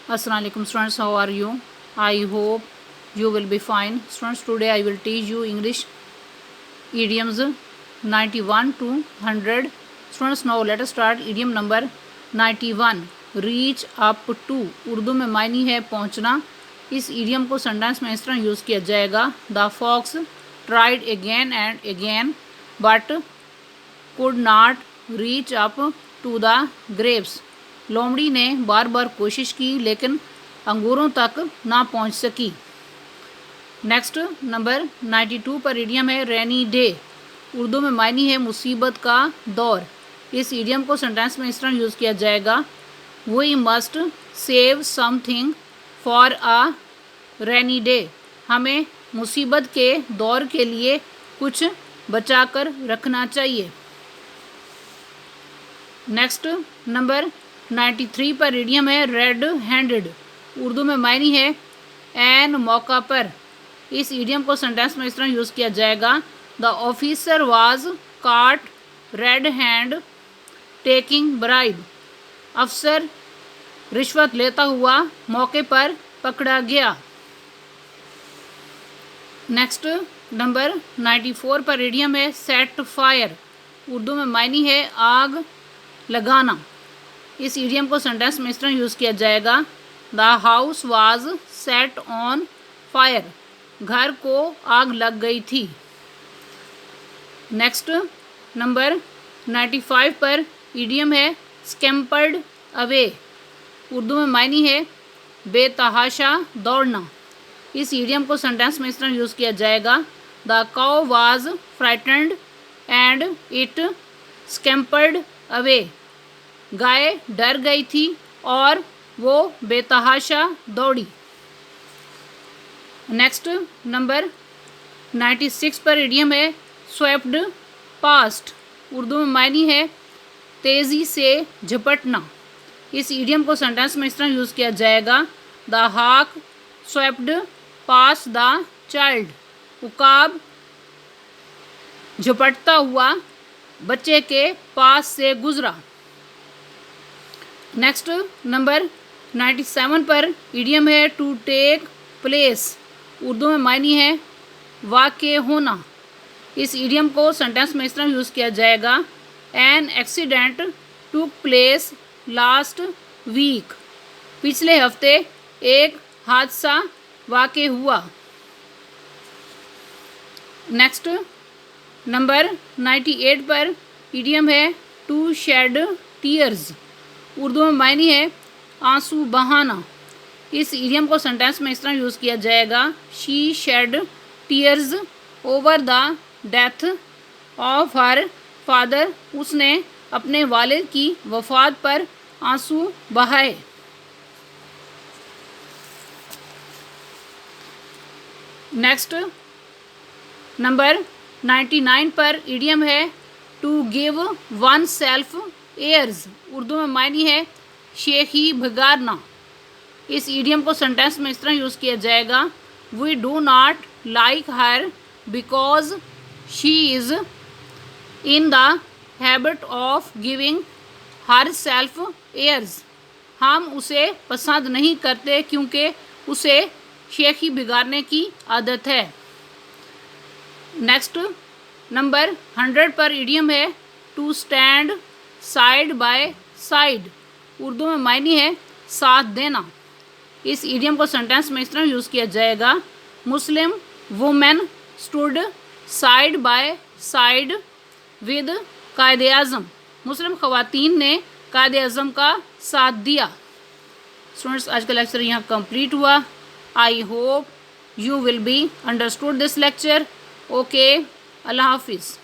Assalamu alaikum students, how are you? I hope you will be fine. Students, today I will teach you English idioms 91 to 100. Students, now let us start idiom number 91. Reach up to Urdu में मायनी है पहुंचना. इस idiom को sentence में इस तरह use किया जाएगा. The fox tried again and again but could not reach up to the grapes. लोमड़ी ने बार बार कोशिश की लेकिन अंगूरों तक ना पहुंच सकी. नेक्स्ट नंबर 92 पर इडियम है रेनी डे. उर्दू में मायनी है मुसीबत का दौर. इस इडियम को सेंटेंस में इस तरह यूज़ किया जाएगा. We must save something for a rainy day. हमें मुसीबत के दौर के लिए कुछ बचा कर रखना चाहिए. नेक्स्ट नंबर 93 पर इडियम है रेड हैंडेड. उर्दू में मायनी है एन मौका पर. इस इडियम को सेंटेंस में इस तरह यूज़ किया जाएगा. द ऑफिसर वाज काट रेड हैंड टेकिंग ब्राइब. अफसर रिश्वत लेता हुआ मौके पर पकड़ा गया. नेक्स्ट नंबर 94 पर इडियम है सेट फायर. उर्दू में मायनी है आग लगाना. इस इडियम को सेंटेंस में इस तरह यूज़ किया जाएगा. The house was set on fire. घर को आग लग गई थी. नेक्स्ट नंबर 95 पर इडियम है स्कैम्पर्ड अवे. उर्दू में मायनी है बेतहाशा दौड़ना. इस इडियम को सेंटेंस में इस तरह यूज़ किया जाएगा. The cow was frightened and it scampered away. गाय डर गई थी और वो बेतहाशा दौड़ी. नेक्स्ट नंबर 96 पर इडियम है स्वेप्ड पास्ट. उर्दू में मायनी है तेज़ी से झपटना. इस इडियम को सेंटेंस में इस तरह यूज़ किया जाएगा. द हाक स्वेप्ड पास द चाइल्ड. उकाब झपटता हुआ बच्चे के पास से गुजरा. नेक्स्ट नंबर 97 पर इडियम है टू टेक प्लेस. उर्दू में मायनी है वाक़ होना. इस इडियम को सेंटेंस में इस तरह यूज़ किया जाएगा. An accident took place last week. पिछले हफ्ते एक हादसा वाक़ हुआ. नेक्स्ट नंबर 98 पर इडियम है टू शेड टीयर्स. उर्दू में मायनी है आंसू बहाना. इस इडियम को सेंटेंस में इस तरह यूज़ किया जाएगा. She shed tears over the death of her father. उसने अपने वालिद की वफ़ात पर आंसू बहाए. नेक्स्ट नंबर 99 पर इडियम है to give one self airs. Urdu में मायनी है शेखी भगाना. इस इडियम को सेंटेंस में इस तरह यूज़ किया जाएगा. We do not like her because she is in the habit of giving her self airs. हम उसे पसंद नहीं करते क्योंकि उसे शेखी बिगाड़ने की आदत है. नेक्स्ट नंबर 100 पर इडियम है to stand side by side. Urdu में मायनी है साथ देना. इस इडियम को सेंटेंस में इस तरह यूज़ किया जाएगा. Muslim women stood side by side with कायदे आज़म. मुस्लिम ख़वातीन ने कायदे आज़म का साथ दिया. स्टूडेंट्स, आज का लेक्चर यहाँ कंप्लीट हुआ. I hope you will be understood this lecture. Okay, Allah Hafiz.